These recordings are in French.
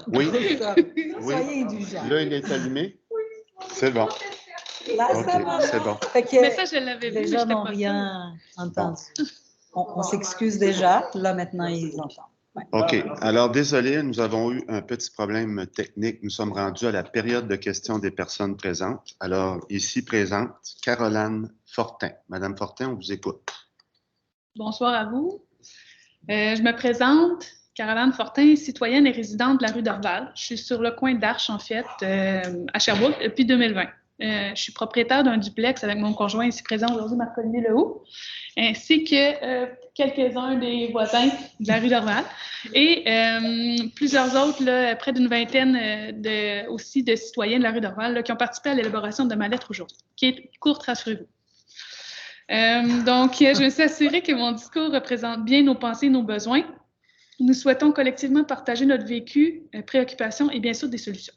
Oui. Oui. Soyez indulgents. Là, il est allumé? C'est bon. Là, OK, c'est bon. Mais ça, je l'avais vu, les gens n'ont rien entendu. On s'excuse déjà. Là, maintenant, ils entendent. Ouais. OK. Alors, désolé, nous avons eu un petit problème technique. Nous sommes rendus à la période de questions des personnes présentes. Alors, ici présente, Caroline Fortin. Madame Fortin, on vous écoute. Bonsoir à vous. Je me présente, Caroline Fortin, citoyenne et résidente de la rue d'Orval. Je suis sur le coin d'Arche, en fait, à Sherbrooke, depuis 2020. Je suis propriétaire d'un duplex avec mon conjoint ici présent aujourd'hui, Marc-Olivier Lehoux, ainsi que quelques-uns des voisins de la rue d'Orval et plusieurs autres, là, près d'une vingtaine aussi de citoyens de la rue d'Orval qui ont participé à l'élaboration de ma lettre aujourd'hui, qui est courte, rassurez-vous. Donc, je me suis assurée que mon discours représente bien nos pensées et nos besoins. Nous souhaitons collectivement partager notre vécu, préoccupations et bien sûr des solutions.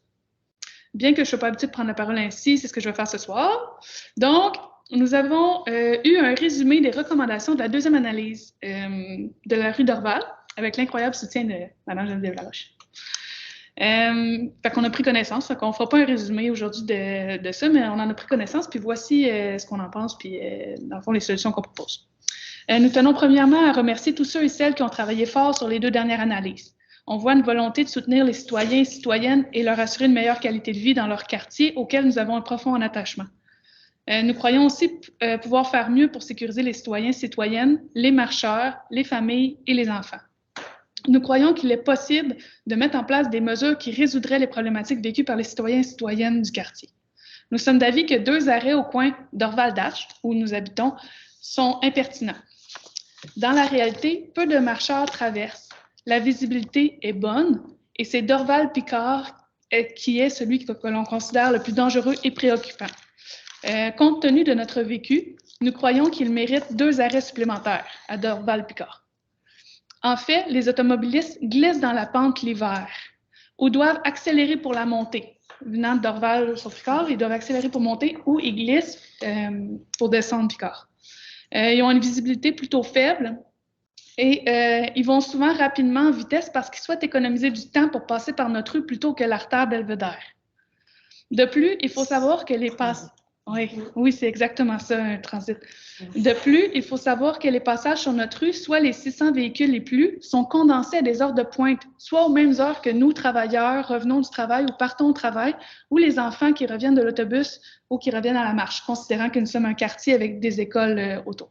Bien que je ne sois pas habituée de prendre la parole ainsi, c'est ce que je vais faire ce soir. Donc, nous avons eu un résumé des recommandations de la deuxième analyse de la rue d'Orval avec l'incroyable soutien de Mme Geneviève Laroche. Fait qu'on a pris connaissance, fait qu'on ne fera pas un résumé aujourd'hui de ça, mais on en a pris connaissance, puis voici ce qu'on en pense, puis dans le fond, les solutions qu'on propose. Nous tenons premièrement à remercier tous ceux et celles qui ont travaillé fort sur les deux dernières analyses. On voit une volonté de soutenir les citoyens et citoyennes et leur assurer une meilleure qualité de vie dans leur quartier auquel nous avons un profond attachement. Nous croyons aussi pouvoir faire mieux pour sécuriser les citoyens et citoyennes, les marcheurs, les familles et les enfants. Nous croyons qu'il est possible de mettre en place des mesures qui résoudraient les problématiques vécues par les citoyens et citoyennes du quartier. Nous sommes d'avis que 2 arrêts au coin d'Orval-d'Arche, où nous habitons, sont impertinents. Dans la réalité, peu de marcheurs traversent, la visibilité est bonne et c'est d'Orval-Picard qui est celui que l'on considère le plus dangereux et préoccupant. Compte tenu de notre vécu, nous croyons qu'il mérite 2 arrêts supplémentaires à Dorval-Picard. En fait, les automobilistes glissent dans la pente l'hiver ou doivent accélérer pour la montée. Venant de Dorval sur Picard, ils doivent accélérer pour monter ou ils glissent pour descendre Picard. Ils ont une visibilité plutôt faible et ils vont souvent rapidement en vitesse parce qu'ils souhaitent économiser du temps pour passer par notre rue plutôt que l'artère Belvédère. De plus, il faut savoir que les passages... Oui, c'est exactement ça, un transit. De plus, il faut savoir que les passages sur notre rue, soit les 600 véhicules et plus, sont condensés à des heures de pointe, soit aux mêmes heures que nous, travailleurs, revenons du travail ou partons au travail, ou les enfants qui reviennent de l'autobus ou qui reviennent à la marche, considérant que nous sommes un quartier avec des écoles autour.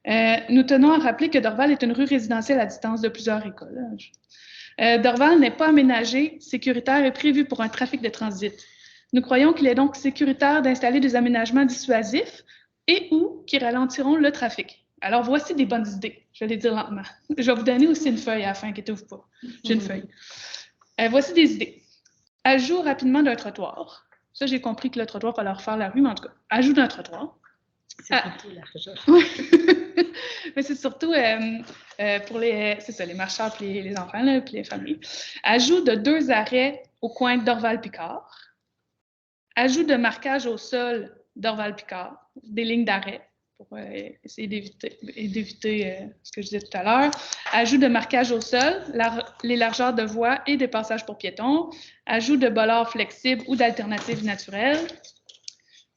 Nous tenons à rappeler que Dorval est une rue résidentielle à distance de plusieurs écoles. Dorval n'est pas aménagé, sécuritaire et prévu pour un trafic de transit. Nous croyons qu'il est donc sécuritaire d'installer des aménagements dissuasifs et ou qui ralentiront le trafic. Alors, voici des bonnes idées. Je vais les dire lentement. Je vais vous donner aussi une feuille à la fin, inquiétez-vous pas. J'ai une feuille. Voici des idées. Ajout rapidement d'un trottoir. Ça, j'ai compris que le trottoir, il fallait refaire la rue, mais en tout cas, ajout d'un trottoir. C'est plutôt l'argent. Oui. Mais c'est surtout pour les marcheurs, puis les enfants, là, puis les familles. Ajout de 2 arrêts au coin d'Orval-Picard. Ajout de marquage au sol d'Orval-Picard, des lignes d'arrêt pour essayer d'éviter ce que je disais tout à l'heure. Ajout de marquage au sol, les largeurs de voies et des passages pour piétons. Ajout de bollards flexibles ou d'alternatives naturelles.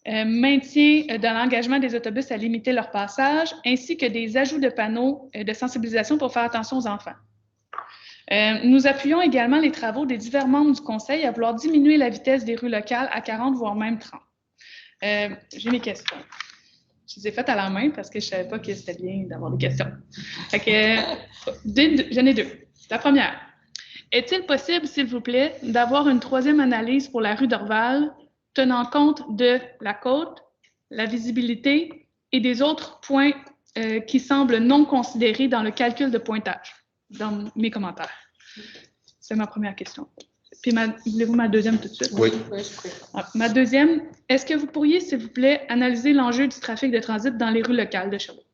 Maintien de l'engagement des autobus à limiter leur passage, ainsi que des ajouts de panneaux de sensibilisation pour faire attention aux enfants. Nous appuyons également les travaux des divers membres du Conseil à vouloir diminuer la vitesse des rues locales à 40, voire même 30. J'ai mes questions. Je les ai faites à la main parce que je ne savais pas que c'était bien d'avoir des questions. Fait que, j'en ai 2. La première. Est-il possible, s'il vous plaît, d'avoir une 3e analyse pour la rue d'Orval tenant compte de la côte, la visibilité et des autres points qui semblent non considérés dans le calcul de pointage, dans mes commentaires? C'est ma première question. Puis, voulez-vous ma deuxième tout de suite? Oui. Ma deuxième, est-ce que vous pourriez, s'il vous plaît, analyser l'enjeu du trafic de transit dans les rues locales de Sherbrooke?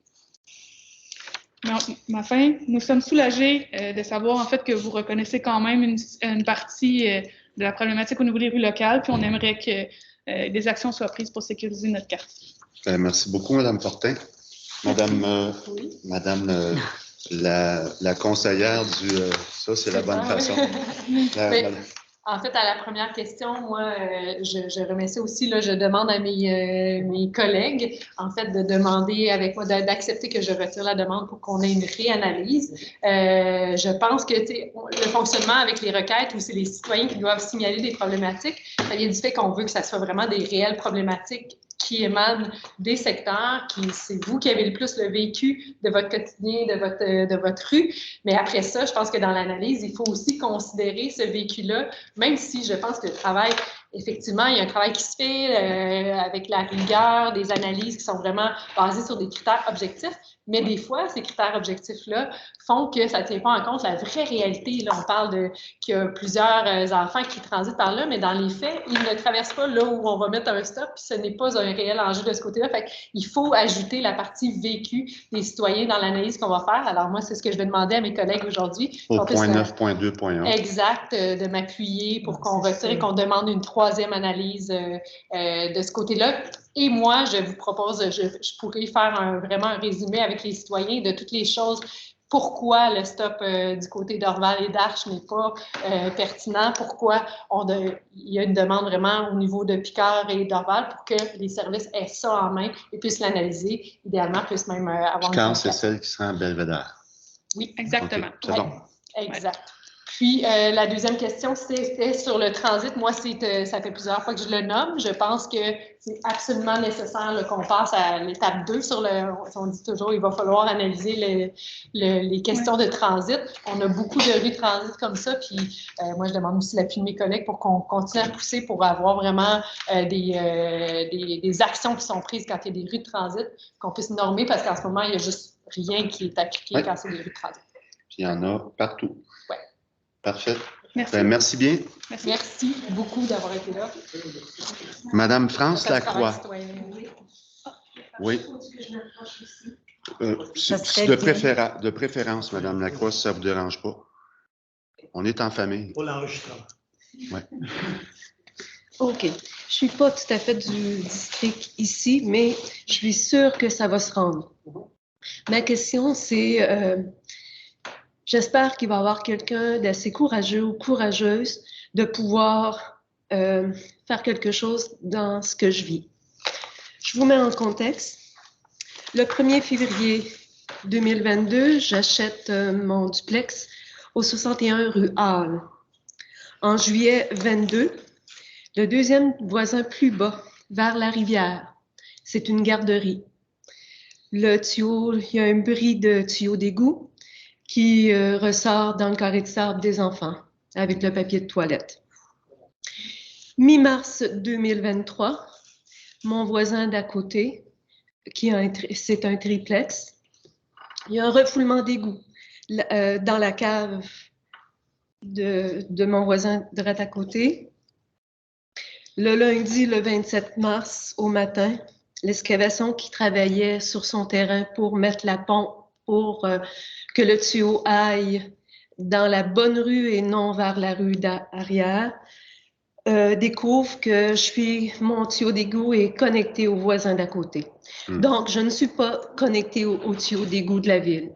Mais enfin, nous sommes soulagés de savoir en fait que vous reconnaissez quand même une partie de la problématique au niveau des rues locales, puis on aimerait que des actions soient prises pour sécuriser notre quartier. Merci beaucoup, Mme Fortin. Madame La conseillère du... ça, c'est la bonne façon. En fait, à la première question, moi, je remets ça aussi, là, je demande à mes collègues, en fait, de demander avec moi, d'accepter que je retire la demande pour qu'on ait une réanalyse. Je pense que le fonctionnement avec les requêtes où c'est les citoyens qui doivent signaler des problématiques, ça vient du fait qu'on veut que ça soit vraiment des réelles problématiques qui émanent des secteurs, c'est vous qui avez le plus le vécu de votre quotidien, de votre rue. Mais après ça, je pense que dans l'analyse, il faut aussi considérer ce vécu-là, même si je pense que le travail, effectivement, il y a un travail qui se fait avec la rigueur, des analyses qui sont vraiment basées sur des critères objectifs, mais des fois, ces critères objectifs-là font que ça ne tient pas en compte la vraie réalité. Là, on parle qu'il y a plusieurs enfants qui transitent par là, mais dans les faits, ils ne traversent pas là où on va mettre un stop, puis ce n'est pas un réel enjeu de ce côté-là. Fait qu'il faut ajouter la partie vécue des citoyens dans l'analyse qu'on va faire. Alors moi, c'est ce que je vais demander à mes collègues aujourd'hui. Au point 9.2.1. Exact, de m'appuyer pour qu'on retire et qu'on demande une troisième analyse de ce côté-là. Et moi, je vous propose, je pourrais faire vraiment un résumé avec les citoyens de toutes les choses. Pourquoi le stop du côté d'Orval et d'Arche n'est pas pertinent? Pourquoi il y a une demande vraiment au niveau de Picard et d'Orval pour que les services aient ça en main et puissent l'analyser, idéalement, puissent même avoir Picard, c'est celle qui sera en Belvédère. Oui, exactement. Okay, c'est bon. Exact. Puis, la deuxième question, c'était sur le transit. Moi, ça fait plusieurs fois que je le nomme. Je pense que c'est absolument nécessaire qu'on passe à l'étape 2 on dit toujours il va falloir analyser les questions de transit. On a beaucoup de rues de transit comme ça. Puis, moi, je demande aussi l'appui de mes collègues pour qu'on continue à pousser pour avoir vraiment des actions qui sont prises quand il y a des rues de transit, qu'on puisse normer parce qu'en ce moment, il n'y a juste rien qui est appliqué quand c'est des rues de transit. Puis, il y en a partout. Oui. Parfait. Merci. Merci bien. Merci beaucoup d'avoir été là. Madame France Lacroix. Oui. De préférence, Madame Lacroix, si ça ne vous dérange pas. On est en famille. Pour l'enregistrement. Oui. OK. Je ne suis pas tout à fait du district ici, mais je suis sûre que ça va se rendre. Ma question, c'est... j'espère qu'il va y avoir quelqu'un d'assez courageux ou courageuse de pouvoir faire quelque chose dans ce que je vis. Je vous mets en contexte. Le 1er février 2022, j'achète mon duplex au 61 rue Hall. En juillet 22, le deuxième voisin plus bas, vers la rivière, c'est une garderie. Le tuyau, il y a un bris de tuyau d'égout qui ressort dans le carré de sable des enfants avec le papier de toilette. Mi-mars 2023, mon voisin d'à côté, c'est un triplex, il y a un refoulement d'égout dans la cave de mon voisin de à côté. Le lundi, le 27 mars, au matin, l'excavation qui travaillait sur son terrain pour mettre la pompe pour que le tuyau aille dans la bonne rue et non vers la rue d'arrière, découvre que mon tuyau d'égout est connecté au voisin d'à côté. Donc, je ne suis pas connectée au tuyau d'égout de la ville.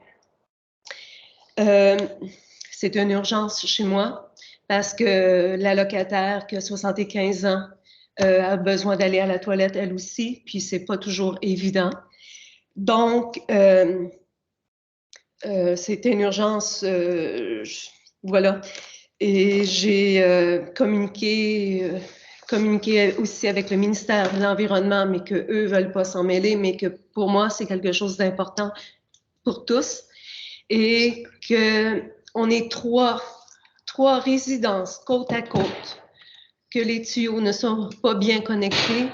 C'est une urgence chez moi parce que la locataire qui a 75 ans a besoin d'aller à la toilette elle aussi, puis c'est pas toujours évident. Donc, c'était une urgence, voilà. Et j'ai communiqué aussi avec le ministère de l'Environnement, mais qu'eux ne veulent pas s'en mêler, mais que pour moi, c'est quelque chose d'important pour tous. Et qu'on est trois résidences côte à côte, que les tuyaux ne sont pas bien connectés.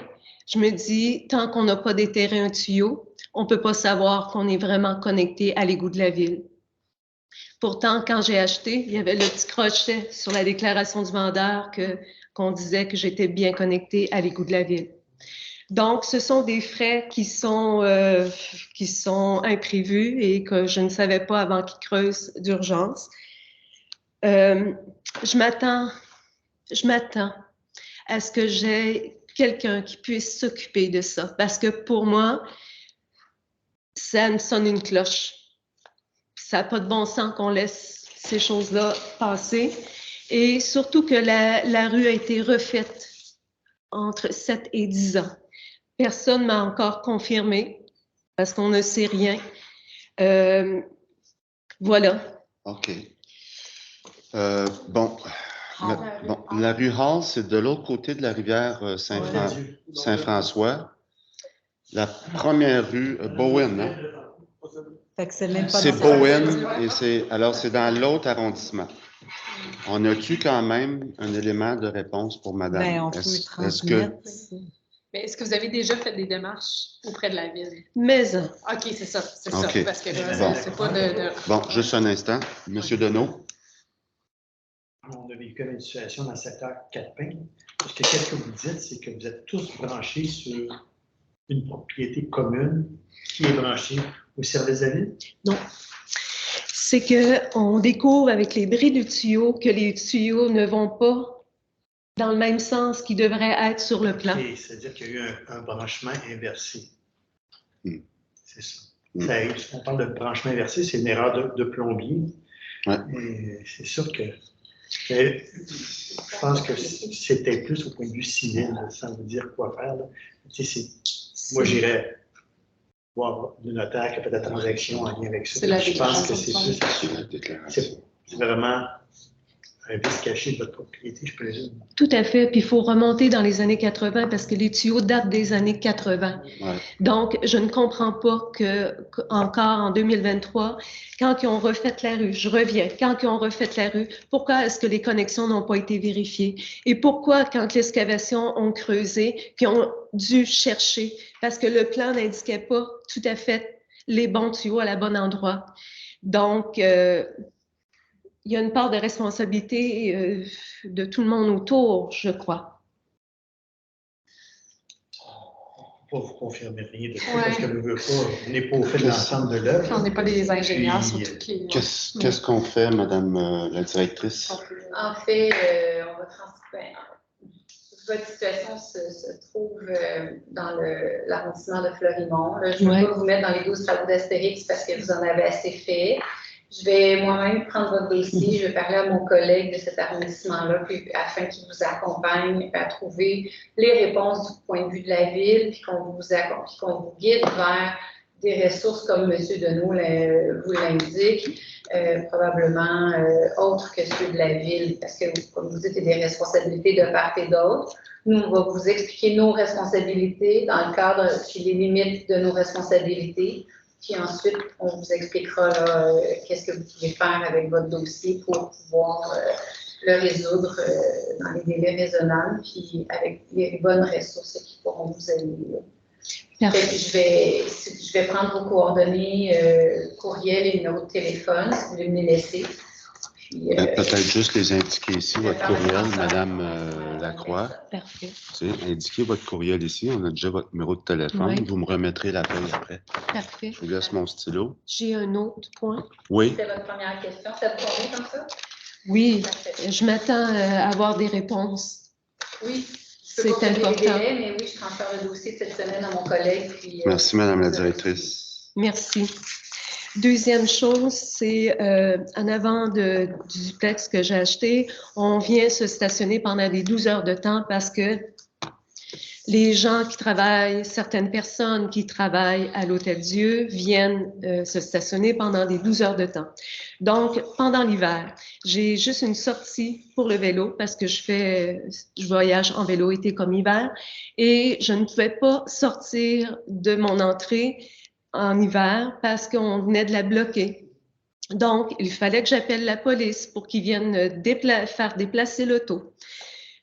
Je me dis, tant qu'on n'a pas déterré un tuyau, on ne peut pas savoir qu'on est vraiment connecté à l'égout de la ville. Pourtant, quand j'ai acheté, il y avait le petit crochet sur la déclaration du vendeur qu'on disait que j'étais bien connectée à l'égout de la ville. Donc, ce sont des frais qui sont imprévus et que je ne savais pas avant qu'ils creusent d'urgence. Je m'attends à ce que j'ai quelqu'un qui puisse s'occuper de ça. Parce que pour moi, ça me sonne une cloche. ça n'a pas de bon sens qu'on laisse ces choses-là passer. Et surtout que la rue a été refaite entre 7 et 10 ans. Personne ne m'a encore confirmé parce qu'on ne sait rien. Voilà. OK. Bon, la rue Hall, c'est de l'autre côté de la rivière Saint-François. La première rue, Bowen, hein? Fait que c'est même pas C'est dans- Bowen et c'est dans l'autre arrondissement. On a-tu quand même un élément de réponse pour madame? Ben, on peut transmettre. Mais est-ce que vous avez déjà fait des démarches auprès de la ville? Mais OK, c'est ça, OK. parce que là, Bon. c'est pas de... Bon, juste un instant. Monsieur Deneau? On a vécu une situation dans le secteur 4-Pins. Parce que qu'est-ce que vous dites, c'est que vous êtes tous branchés sur une propriété commune qui est branchée au service de la ville? non. C'est qu'on découvre avec les bris du tuyau que les tuyaux ne vont pas dans le même sens qu'ils devraient être sur le plan. Et c'est-à-dire qu'il y a eu un branchement inversé. Mm. C'est ça. Mm. Ça arrive. On parle de branchement inversé, c'est une erreur de plombier. Ouais. Et c'est sûr que je pense que c'était plus au point de vue civil, là, sans vous dire quoi faire. Là. Moi, j'irais voir le notaire qui a fait la transaction en lien avec ça. C'est la Je pense que déclaration c'est vraiment un vice caché de votre propriété, je présume. Tout à fait. Puis il faut remonter dans les années 80 parce que les tuyaux datent des années 80. Ouais. Donc, je ne comprends pas encore en 2023, quand ils ont refait la rue, je reviens, quand ils ont refait la rue, pourquoi est-ce que les connexions n'ont pas été vérifiées? Et pourquoi, quand l'excavation ont creusé, qu'ils ont dû chercher? Parce que le plan n'indiquait pas tout à fait les bons tuyaux à la bon endroit. Donc, il y a une part de responsabilité de tout le monde autour, je crois. On ne peut pas vous confirmer rien de ça, Ouais. parce que ne veut pas, on n'est pas au fait de l'ensemble de l'œuvre. On n'est pas des ingénieurs, Puis, surtout qui... Qu'est-ce qu'on fait, madame la directrice? En fait, on va votre situation se trouve dans l'arrondissement de Florimont. Là, je ne vais Ouais. pas vous mettre dans les 12 travaux d'Astérix parce que vous en avez assez fait. Je vais moi-même prendre votre dossier, je vais parler à mon collègue de cet arrondissement-là, puis afin qu'il vous accompagne à trouver les réponses du point de vue de la ville, puis qu'on vous guide vers des ressources comme M. Deneau vous l'indique, probablement autres que ceux de la ville, parce que, comme vous dites, il y a des responsabilités de part et d'autre. Nous, on va vous expliquer nos responsabilités dans le cadre, puis les limites de nos responsabilités. Puis ensuite, on vous expliquera qu'est-ce que vous pouvez faire avec votre dossier pour pouvoir le résoudre dans les délais raisonnables, puis avec les bonnes ressources qui pourront vous aider. Je vais prendre vos coordonnées, courriel et numéro de téléphone, si vous voulez me les laisser. Puis, Peut-être juste les indiquer ici, votre courriel, madame Lacroix. Parfait. Tu sais, indiquez votre courriel ici. On a déjà votre numéro de téléphone. Oui. Vous me remettrez la feuille après. Parfait. Je vous laisse mon stylo. J'ai un autre point. Oui. c'est votre première question. Ça vous convient comme ça? Oui, Parfait. je m'attends à avoir des réponses. Oui. Je C'est peux pas vous donner les important. délais, mais oui, je transfère le dossier cette semaine à mon collègue. Puis, Merci, madame la directrice. Merci. Deuxième chose, c'est en avant du duplex que j'ai acheté, on vient se stationner pendant des 12 heures de temps parce que les gens qui travaillent, certaines personnes qui travaillent à l'Hôtel-Dieu viennent se stationner pendant des 12 heures de temps. Donc, pendant l'hiver, j'ai juste une sortie pour le vélo parce que je voyage en vélo été comme hiver et je ne pouvais pas sortir de mon entrée en hiver parce qu'on venait de la bloquer. Donc, il fallait que j'appelle la police pour qu'ils viennent faire déplacer l'auto.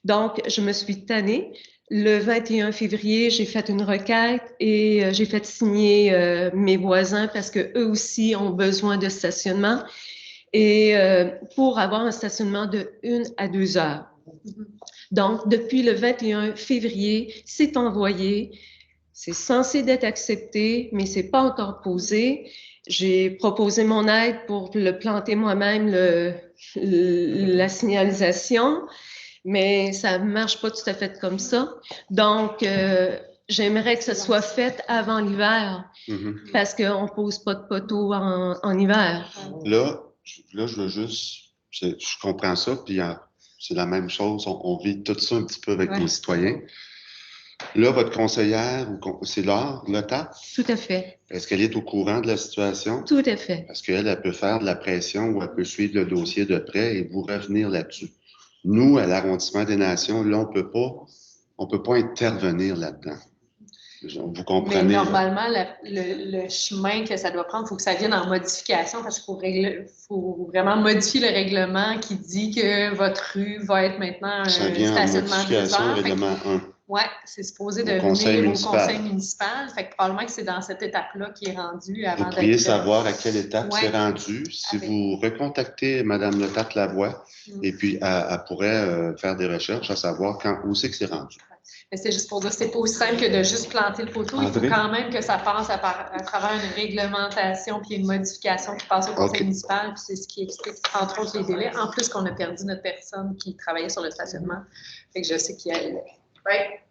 Donc, je me suis tannée. Le 21 février, j'ai fait une requête et j'ai fait signer mes voisins parce qu'eux aussi ont besoin de stationnement et pour avoir un stationnement de 1 à 2 heures. Donc, depuis le 21 février, c'est envoyé. C'est censé d'être accepté, mais c'est pas encore posé. J'ai proposé mon aide pour le planter moi-même, la signalisation, mais ça marche pas tout à fait comme ça. Donc, j'aimerais que ce soit fait avant l'hiver parce qu'on ne pose pas de poteaux en hiver. Là, je veux juste, je comprends ça, puis c'est la même chose, on vit tout ça un petit peu avec nos citoyens. Là, votre conseillère, c'est Laure Lotat? Tout à fait. Est-ce qu'elle est au courant de la situation? Tout à fait. Parce qu'elle, elle peut faire de la pression ou elle peut suivre le dossier de près et vous revenir là-dessus. Nous, à l'arrondissement des Nations, là, on peut pas intervenir là-dedans. Vous comprenez? Mais normalement, le chemin que ça doit prendre, il faut que ça vienne en modification parce qu'il faut vraiment modifier le règlement qui dit que votre rue va être maintenant un stationnement d'hiver. Règlement 1. Oui, c'est supposé devenir au conseil municipal. Fait que probablement que c'est dans cette étape-là qui est rendu avant. Vous pourriez savoir à quelle étape c'est rendu. Si vous recontactez Mme Lotat-Lavoie, et puis elle pourrait faire des recherches à savoir où c'est que c'est rendu. Mais c'est juste pour dire, c'est pas aussi simple que de juste planter le poteau. Il faut quand même que ça passe à travers une réglementation puis une modification qui passe au conseil municipal. Puis c'est ce qui explique, entre autres, les délais. En plus qu'on a perdu notre personne qui travaillait sur le stationnement. Fait que je sais qu'il y a... Ouais.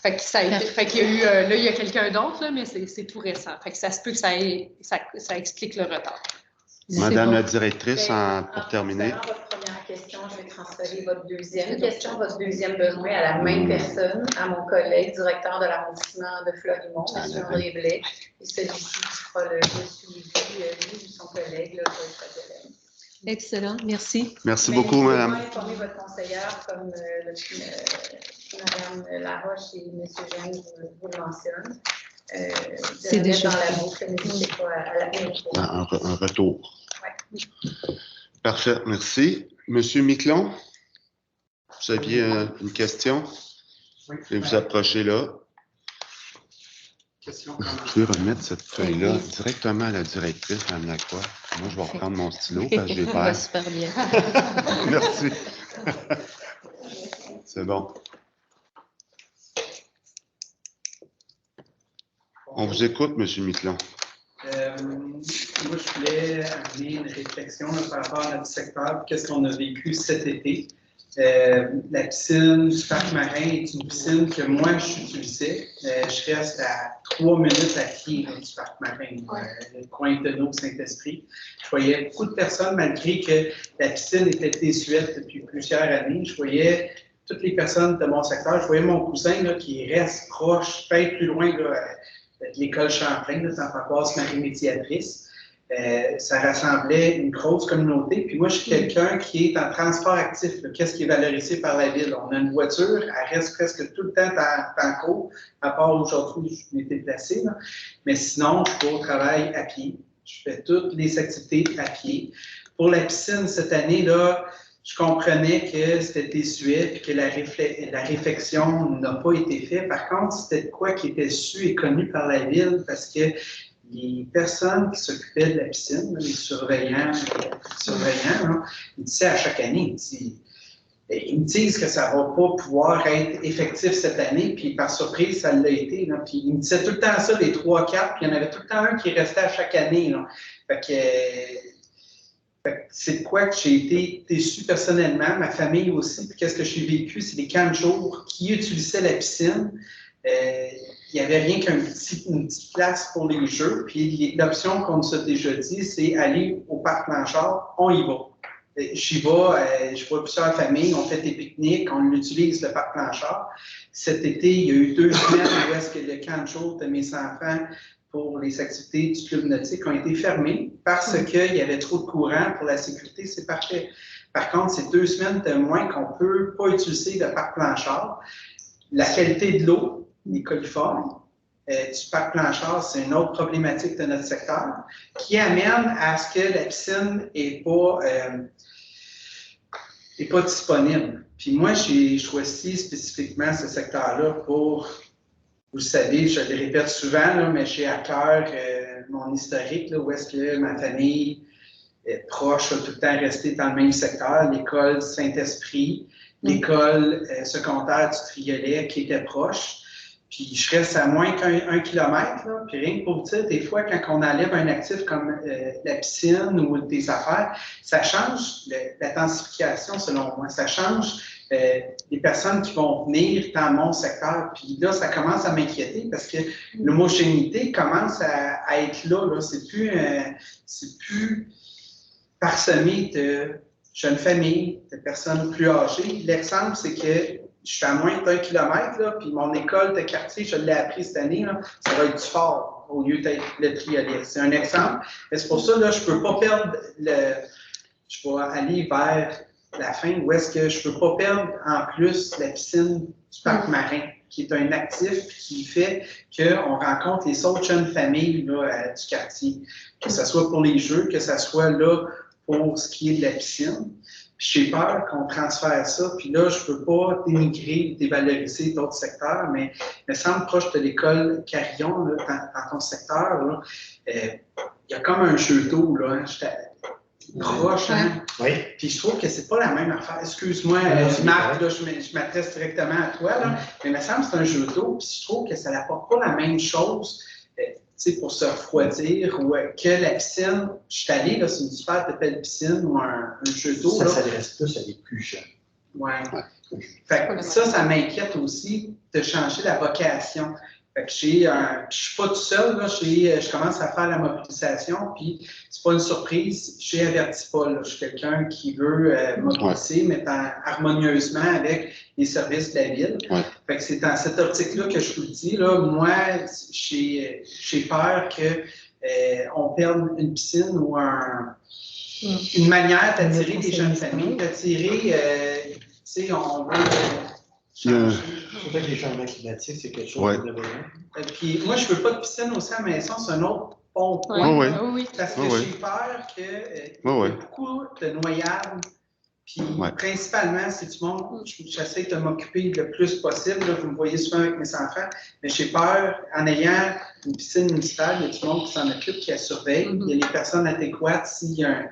Fait qu'il y a eu... là, il y a quelqu'un d'autre, là, mais c'est tout récent. Fait que ça se peut que ça explique le retard. Madame la directrice, pour terminer. Avant votre première question, je vais transférer votre deuxième question, votre deuxième besoin à la même personne, à mon collègue, directeur de l'arrondissement de Florimont, M. André Blais. Et celui-ci qui fera le suivi, lui ou son collègue, là, pour être de l'aide. Excellent, merci. Merci beaucoup, madame. Je vais informer votre conseillère, comme Mme Laroche et M. Jeanne vous le mentionnent. C'est déjà dans la boucle, n'hésitez pas à la un retour. Ouais. Parfait, merci. Monsieur Miquelon, vous aviez une question? Oui. Et vous approchez là. Question. Vous pouvez remettre cette feuille-là directement à la directrice, Mme Lacroix. Moi, je vais reprendre mon stylo parce que j'ai peur. Ça va super bien. Merci. C'est bon. On vous écoute, M. Miquelon. Moi, je voulais amener une réflexion là, par rapport à notre secteur, qu'est-ce qu'on a vécu cet été. La piscine du parc marin est une piscine que moi, j'utilisais. Je reste à 3 minutes à pied là, du parc marin, le coin de Tonneau, Saint-Esprit. Je voyais beaucoup de personnes, malgré que la piscine était désuète depuis plusieurs années. Je voyais toutes les personnes de mon secteur. Je voyais mon cousin là, qui reste proche, peut-être plus loin, là, de l'école Champlain, dans la paroisse Marie-Médiatrice. Ça rassemblait une grosse communauté. Puis moi, je suis quelqu'un qui est en transport actif. Qu'est-ce qui est valorisé par la ville? On a une voiture, elle reste presque tout le temps en cours, à part aujourd'hui où je m'étais déplacé. Là. Mais sinon, je vais au travail à pied. Je fais toutes les activités à pied. Pour la piscine, cette année-là, je comprenais que c'était désuet et que la réflexion n'a pas été faite. Par contre, c'était quoi qui était su et connu par la ville parce que les personnes qui s'occupaient de la piscine, les surveillants, là, ils disaient à chaque année, ils me disent que ça ne va pas pouvoir être effectif cette année, puis par surprise, ça l'a été. Là. Puis ils me disaient tout le temps ça, les 3-4, puis il y en avait tout le temps un qui restait à chaque année. Là. Fait que c'est de quoi que j'ai été déçu personnellement, ma famille aussi, puis qu'est-ce que j'ai vécu, c'est les 4 jours qui utilisaient la piscine. Il n'y avait rien qu'une petite place pour les jeux, puis l'option qu'on nous a déjà dit, c'est aller au parc Blanchard, on y va. J'y vais, je vois plusieurs familles, on fait des pique-niques, on utilise le parc Blanchard. Cet été, il y a eu 2 semaines où est-ce que le camp de jour de mes enfants pour les activités du club nautique ont été fermées parce qu'il y avait trop de courant pour la sécurité, c'est parfait. Par contre, c'est 2 semaines de moins qu'on ne peut pas utiliser le parc Blanchard. La qualité de l'eau, les coliformes, du parc Blanchard, c'est une autre problématique de notre secteur qui amène à ce que la piscine n'est pas disponible. Puis moi, j'ai choisi spécifiquement ce secteur-là pour, vous le savez, je le répète souvent, là, mais j'ai à cœur mon historique, là, où est-ce que ma famille est proche, a tout le temps resté dans le même secteur, l'école Saint-Esprit, l'école secondaire du Triolet qui était proche. Puis je reste à moins qu'1 kilomètre, là. Puis rien que pour vous dire, des fois, quand on enlève un actif comme la piscine ou des affaires, ça change la densification, selon moi. Ça change des personnes qui vont venir dans mon secteur. Puis là, ça commence à m'inquiéter parce que l'homogénéité commence à être là. C'est plus parsemé de jeunes familles, de personnes plus âgées. L'exemple, c'est que je suis à moins d'1 kilomètre, là, puis mon école de quartier, je l'ai appris cette année, là, ça va être du fort au lieu d'être le Triolet. C'est un exemple. Mais c'est pour ça, là, je ne peux pas perdre je vais aller vers la fin où est-ce que je ne peux pas perdre en plus la piscine du parc marin, qui est un actif qui fait qu'on rencontre les autres jeunes familles là, du quartier. Que ce soit pour les jeux, que ce soit là pour ce qui est de la piscine. J'ai peur qu'on transfère ça, puis là, je ne peux pas dénigrer, dévaloriser d'autres secteurs, mais il me semble proche de l'école Carillon, là, dans ton secteur, il y a comme un jeu d'eau, là, proche, hein? Oui. Puis je trouve que c'est pas la même affaire. Excuse-moi, Marc, là, je m'adresse directement à toi, là, mais il me semble que c'est un jeu d'eau, puis je trouve que ça n'apporte pas la même chose. Pour se refroidir, ou que la piscine, je suis allé, là, c'est une super belle piscine ou un jeu d'eau. Ça s'adresse plus à des plus jeunes. Oui. Fait que ça m'inquiète aussi de changer la vocation. Fait que je suis pas tout seul, là, je commence à faire la mobilisation, puis c'est pas une surprise, j'ai averti pas, là, je suis quelqu'un qui veut mobiliser, mais harmonieusement avec les services de la ville. Fait que c'est dans cette optique-là que je vous le dis, là, moi, j'ai peur qu'on perde une piscine ou une manière d'attirer des jeunes familles, d'attirer, tu sais, on veut... C'est vrai que les changements climatiques, c'est quelque chose qu'on a besoin. Puis moi, je ne veux pas de piscine aussi à la maison, c'est un autre bon point. Parce que j'ai peur qu'il y ait beaucoup de noyades. Puis principalement, c'est du monde, j'essaie de m'occuper le plus possible. Là, vous me voyez souvent avec mes enfants, mais j'ai peur, en ayant une piscine municipale, il y a du monde qui s'en occupe, qui la surveille. Il y a les personnes adéquates s'il y a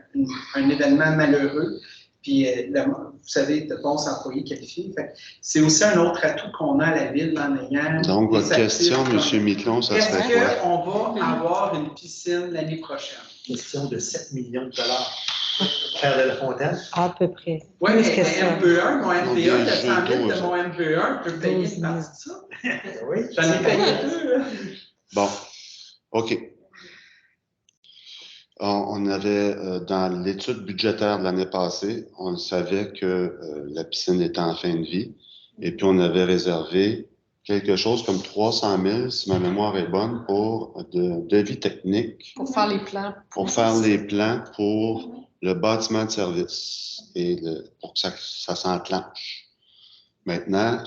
un événement malheureux. Puis, vous savez, de bons employés qualifiés. C'est aussi un autre atout qu'on a à la ville en ayant. Donc, votre question, M. Miquelon, ça serait quoi? Est-ce qu'on va avoir une piscine l'année prochaine? Question de 7 millions de dollars. Faire de la fontaine? À peu près. Oui, mais MPE1, mon MPE, le 100 000 de mon MPE1 peut payer une partie de ça. Oui. J'en ai payé deux. Bon, OK. On avait, dans l'étude budgétaire de l'année passée, on savait que la piscine était en fin de vie. Et puis, on avait réservé quelque chose comme 300 000, si ma mémoire est bonne, pour devis techniques. Pour faire les plans. Pour faire les plans pour le bâtiment de service et pour que ça s'enclenche. Maintenant,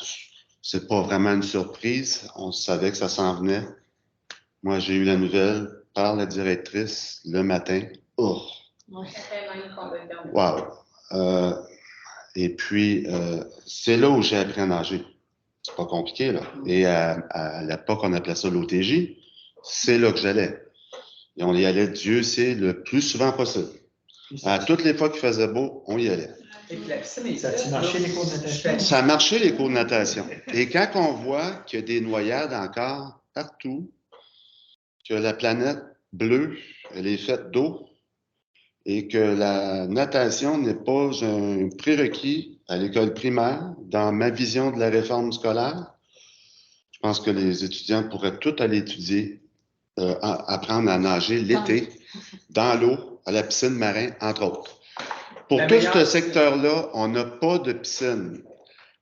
c'est pas vraiment une surprise. On savait que ça s'en venait. Moi, j'ai eu la nouvelle par la directrice le matin. Oh! Wow! Et puis, c'est là où j'ai appris à nager. C'est pas compliqué, là. Et à l'époque, on appelait ça l'OTJ. C'est là que j'allais. Et on y allait, Dieu sait, le plus souvent possible. À toutes les fois qu'il faisait beau, on y allait. Ça a marché les cours de natation? Ça a marché les cours de natation. Et quand on voit qu'il y a des noyades encore partout, que la planète bleue, elle est faite d'eau, et que la natation n'est pas un prérequis à l'école primaire, dans ma vision de la réforme scolaire, je pense que les étudiants pourraient tout aller étudier, apprendre à nager l'été, dans l'eau, à la piscine marin, entre autres. Pour tout ce secteur-là, on n'a pas de piscine.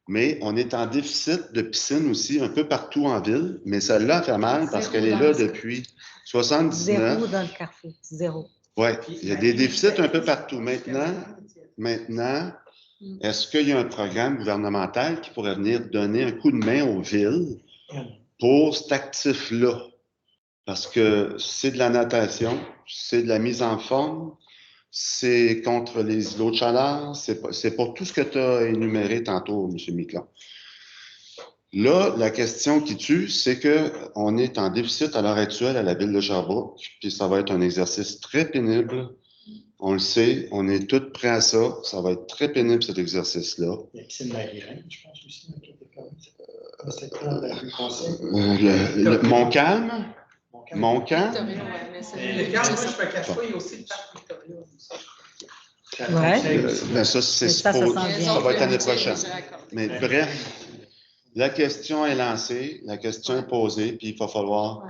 Mais on est en déficit de piscine aussi un peu partout en ville. Mais celle-là fait mal parce qu'elle est là depuis 79. Zéro dans le Carrefour. Zéro. Oui, il y a des déficits un peu partout. Maintenant, est-ce qu'il y a un programme gouvernemental qui pourrait venir donner un coup de main aux villes pour cet actif-là? Parce que c'est de la natation, c'est de la mise en forme, c'est contre les îlots de chaleur, c'est pour tout ce que tu as énuméré tantôt, M. Miquelon. Là, la question qui tue, c'est qu'on est en déficit à l'heure actuelle à la ville de Sherbrooke, puis ça va être un exercice très pénible. On le sait, on est tous prêts à ça. Ça va être très pénible, cet exercice-là. La piscine Marie-Reine, je pense aussi, dans le secteur de la rue Conseil. Montcalm? Montcalm? Regarde, moi, je ne me cache pas, il y a aussi le parc Victoria. Ouais. Ben ça, c'est ça ça va être l'année prochaine. Mais bref, la question est lancée, la question est posée, puis il va falloir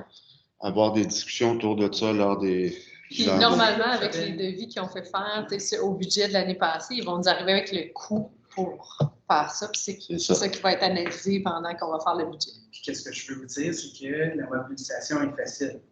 avoir des discussions autour de ça lors des... Puis normalement, avec les devis qu'ils ont fait faire au budget de l'année passée, ils vont nous arriver avec le coût pour faire ça. Puis c'est ça qui va être analysé pendant qu'on va faire le budget. Puis qu'est-ce que je veux vous dire, c'est que la mobilisation est facile.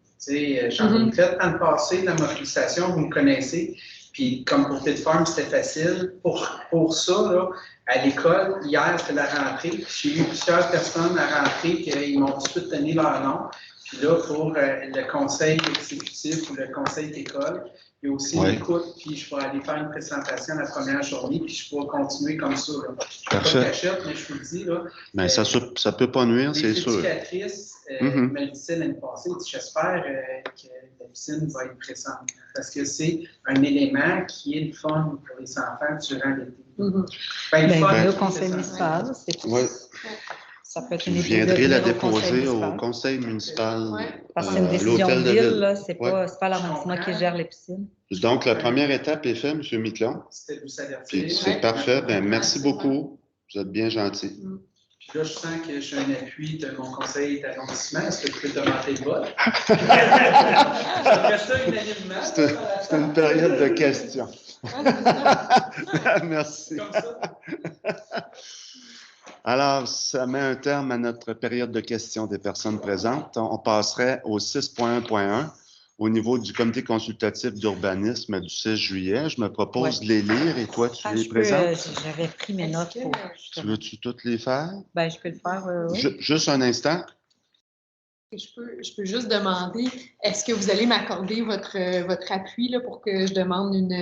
J'en ai fait dans le passé, la mobilisation, vous me connaissez. Puis comme pour Pit Farm, c'était facile. Pour ça, là, à l'école, hier, c'était la rentrée. J'ai eu plusieurs personnes à rentrer qui m'ont tout de suite donné leur nom. Puis là, pour le conseil exécutif ou le conseil d'école, il y a aussi l'écoute, puis je vais aller faire une présentation la première journée, puis je pourrai continuer comme ça. Là. Je ne suis pas cachette, mais je vous le dis. Là, mais ça ne peut pas nuire, c'est sûr. Les éducatrices me le disaient l'année passée, j'espère que la piscine va être présente, parce que c'est un élément qui est le fun pour les enfants durant l'été. Le conseil municipal, c'est tout. Ça peut être une Vous viendrez la déposer au conseil municipal. Parce que c'est une décision de ville, c'est pas l'arrondissement qui gère les piscines. Donc, la première étape est faite, M. Miquelon. C'était vous avertir. Puis c'est parfait. Ben, merci beaucoup. Vous êtes bien gentil. Puis là, je sens que j'ai un appui de mon conseil d'arrondissement. Est-ce que je peux demander le vote? C'est une période de questions. Merci. Comme ça. Alors, ça met un terme à notre période de questions des personnes présentes. On passerait au 6.1.1 au niveau du comité consultatif d'urbanisme du 6 juillet. Je me propose de les lire et toi, tu les présentes? J'avais pris mes notes pour... Tu veux-tu toutes les faire? Ben, je peux le faire, oui. Juste un instant. Je peux juste demander, est-ce que vous allez m'accorder votre appui là, pour que je demande une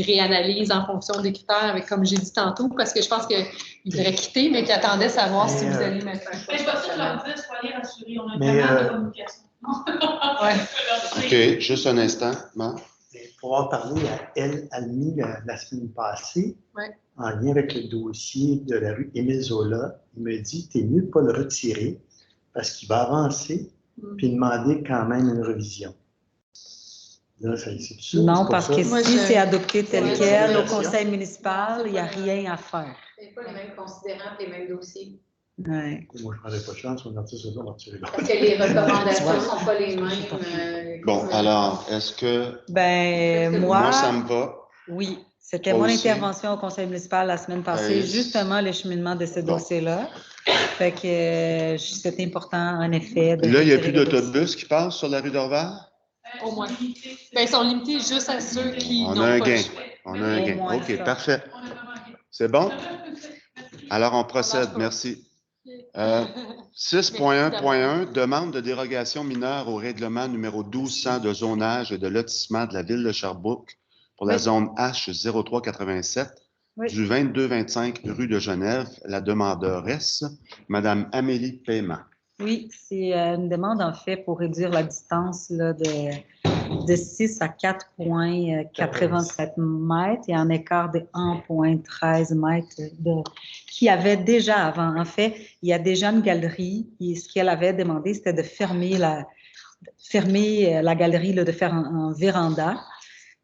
réanalyse en fonction des critères, avec, comme j'ai dit tantôt, parce que je pense qu'il devrait quitter, mais qu'il attendait savoir si vous allez m'accorder. Je ne vais pas leur dire, soyez rassurés, on a un canal de communication. OK, juste un instant. Bon. Pour avoir parlé à El Almi la semaine passée, en lien avec le dossier de la rue Émile Zola, il me dit, t'es mieux de ne pas le retirer, parce qu'il va avancer, puis demander quand même une révision. Là, c'est sûr, non, parce que si c'est adopté tel quel au conseil municipal, il n'y a Ouais. rien à faire. C'est pas les mêmes considérants, les mêmes dossiers. Ouais. Moi, je ne prendrais pas de chance, on va dire ça, on va tirer là. Parce que les recommandations ne sont pas les mêmes. Bon, alors, est-ce que... Ben, Moi, ça me va. Oui, c'était Moi mon aussi. intervention au conseil municipal la semaine passée, justement le cheminement de ce dossier-là. Fait que c'était important, en effet. Là, il n'y a plus d'autobus qui passent sur la rue d'Orval? Au moins. Ben, ils sont limités juste à ceux qui On n'ont a un pas gain. le choix. On a un gain. moins OK, ça. parfait. C'est bon? Alors, on procède. Merci. 6.1.1, demande de dérogation mineure au règlement numéro 1200 de zonage et de lotissement de la ville de Sherbrooke pour la zone H0387 du 22-25 rue de Genève. La demanderesse, Mme Amélie Paiement. Oui, c'est une demande, en fait, pour réduire la distance là, de 6 à 4,87 mètres et un écart de 1,13 mètres qui avait déjà avant. En fait, il y a déjà une galerie et ce qu'elle avait demandé, c'était de fermer la galerie, là, de faire un véranda.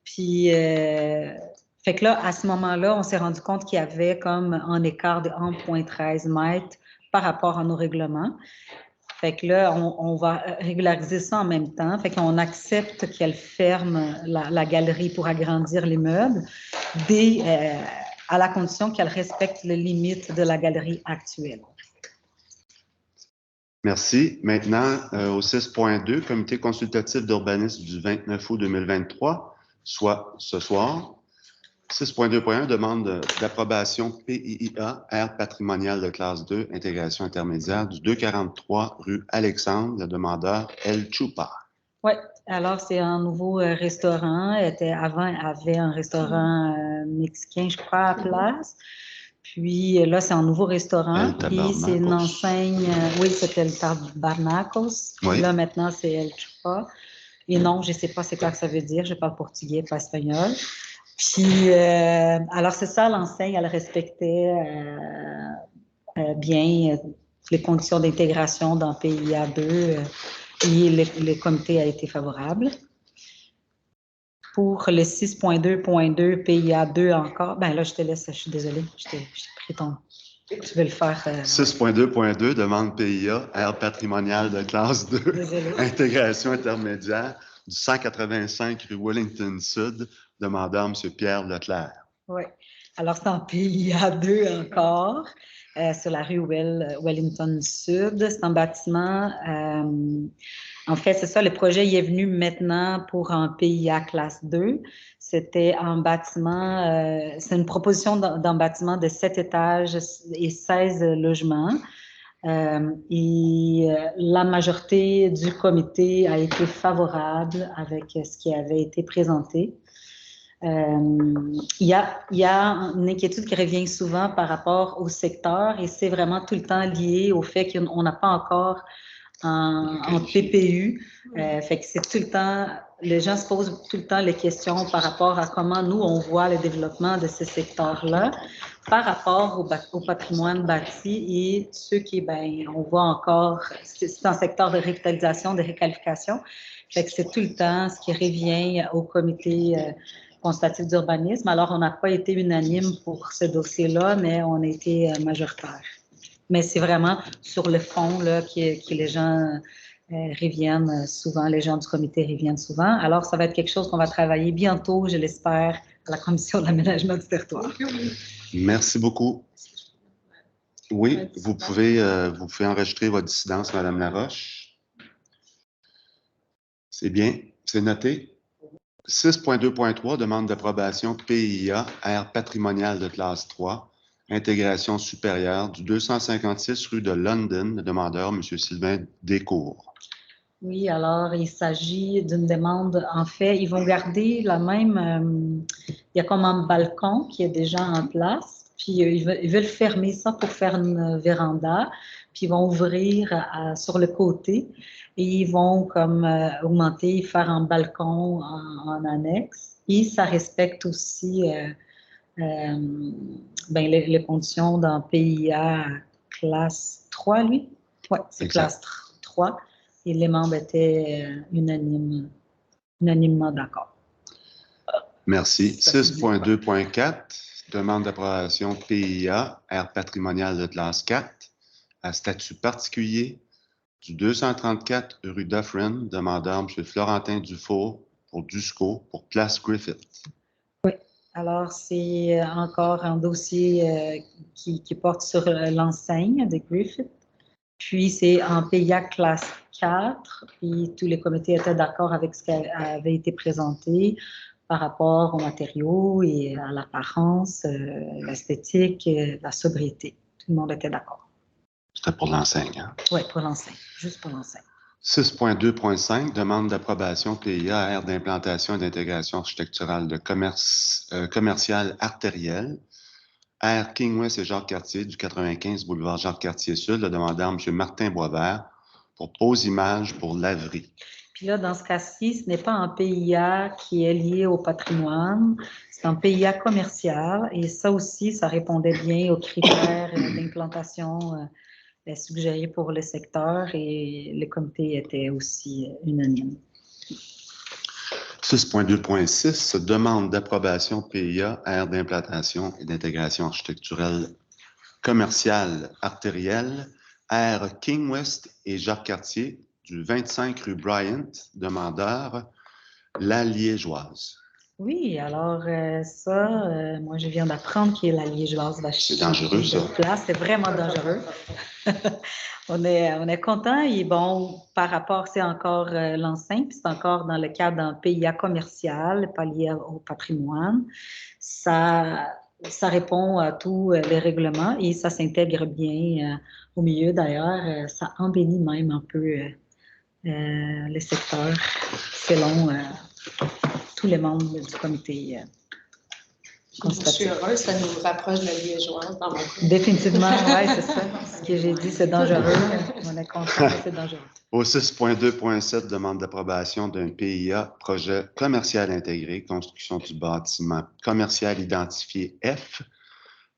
Puis, fait que là, à ce moment-là, on s'est rendu compte qu'il y avait comme un écart de 1,13 mètres par rapport à nos règlements. Fait que là, on va régulariser ça en même temps. Fait qu'on accepte qu'elle ferme la galerie pour agrandir l'immeuble à la condition qu'elle respecte les limites de la galerie actuelle. Merci. Maintenant, au 6.2, comité consultatif d'urbanisme du 29 août 2023, soit ce soir. 6.2.1, demande d'approbation PIIA, aire patrimoniale de classe 2, intégration intermédiaire du 243 rue Alexandre, le demandeur El Chupa. Oui, alors c'est un nouveau restaurant. Avant, il avait un restaurant mexicain, je crois, à la place. Puis là, c'est un nouveau restaurant. Puis c'est une enseigne, oui, c'était le Tabarnacos. Oui. Là, maintenant, c'est El Chupa. Et non, je ne sais pas c'est quoi que ça veut dire. Je parle portugais, pas espagnol. Puis, alors c'est ça, l'enseigne, elle respectait bien les conditions d'intégration dans PIA 2 et le comité a été favorable. Pour le 6.2.2 PIA 2 encore, ben là, je te laisse, je suis désolée, je t'ai pris ton... Tu veux le faire. 6.2.2, demande PIA, aire patrimoniale de classe 2, Désolée. intégration intermédiaire du 185 rue Wellington Sud, demandeur M. Pierre Leclerc. Oui. Alors, c'est en PIA 2 encore, sur la rue Wellington Sud. C'est un bâtiment. En fait, c'est ça, le projet il est venu maintenant pour un PIA classe 2. C'était un bâtiment, c'est une proposition d'un bâtiment de 7 étages et 16 logements. La majorité du comité a été favorable avec ce qui avait été présenté. Il y a une inquiétude qui revient souvent par rapport au secteur et c'est vraiment tout le temps lié au fait qu'on n'a pas encore en PPU. Fait que c'est tout le temps, les gens se posent tout le temps les questions par rapport à comment nous, on voit le développement de ce secteur-là par rapport au patrimoine bâti et ceux qui, ben, on voit encore, c'est un secteur de revitalisation, de requalification. Fait que c'est tout le temps ce qui revient au comité consultatif d'urbanisme. Alors, on n'a pas été unanime pour ce dossier-là, mais on a été majoritaire. Mais c'est vraiment sur le fond là, que les gens reviennent souvent, les gens du comité reviennent souvent. Alors, ça va être quelque chose qu'on va travailler bientôt, je l'espère, à la Commission de l'aménagement du territoire. Merci beaucoup. Oui, vous pouvez enregistrer votre dissidence, Mme Laroche. C'est bien, c'est noté. 6.2.3, demande d'approbation PIA, aire patrimoniale de classe 3, intégration supérieure du 256 rue de London, le demandeur, M. Sylvain Descours. Oui, alors il s'agit d'une demande, en fait, ils vont garder la même, il y a comme un balcon qui est déjà en place, puis ils veulent fermer ça pour faire une véranda, puis ils vont ouvrir sur le côté et ils vont comme augmenter, faire un balcon en annexe et ça respecte aussi ben, les conditions d'un PIA classe 3, lui. Oui, c'est classe 3. Et les membres étaient unanimement d'accord. Merci. 6.2.4, demande d'approbation PIA, aire patrimoniale de classe 4, à statut particulier, du 234 rue Dufferin, demandeur M. Florentin Dufour pour DUSCO, pour place Griffith. Oui. Alors, c'est encore un dossier qui porte sur l'enseigne de Griffith. Puis, c'est en PIA classe 4, puis tous les comités étaient d'accord avec ce qui avait été présenté par rapport aux matériaux et à l'apparence, l'esthétique, la sobriété. Tout le monde était d'accord. C'était pour l'enseigne, hein? Oui, pour l'enseigne, juste pour l'enseigne. 6.2.5, demande d'approbation PIA, aire d'implantation et d'intégration architecturale de commercial artériel, aire King West et Jacques-Cartier du 95 boulevard Jacques-Cartier Sud, le demandeur M. Martin Boisvert, pour pose image pour laverie. Puis là, dans ce cas-ci, ce n'est pas un PIA qui est lié au patrimoine, c'est un PIA commercial et ça aussi, ça répondait bien aux critères d'implantation suggérés pour le secteur et le comité était aussi unanime. 6.2.6, demande d'approbation PIA, aire d'implantation et d'intégration architecturale commerciale artérielle, aire King West et Jacques-Cartier du 25 rue Bryant, demandeur, la Liégeoise. Oui, alors ça, moi je viens d'apprendre que la Liégeoise va C'est dangereux, ça. C'est vraiment dangereux. On est content et bon, par rapport, c'est encore l'enseigne, puis c'est encore dans le cadre d'un PIA commercial, pas lié au patrimoine. Ça répond à tous les règlements et ça s'intègre bien au milieu. D'ailleurs, ça embellit même un peu le secteur selon tous les membres du comité. Je suis heureuse, ça nous rapproche de la Liégeoise dans mon cas. Définitivement, oui, c'est ça. Ce que j'ai dit, c'est dangereux. On est conscient que c'est dangereux. Au 6.2.7, demande d'approbation d'un PIA, projet commercial intégré, construction du bâtiment commercial identifié F,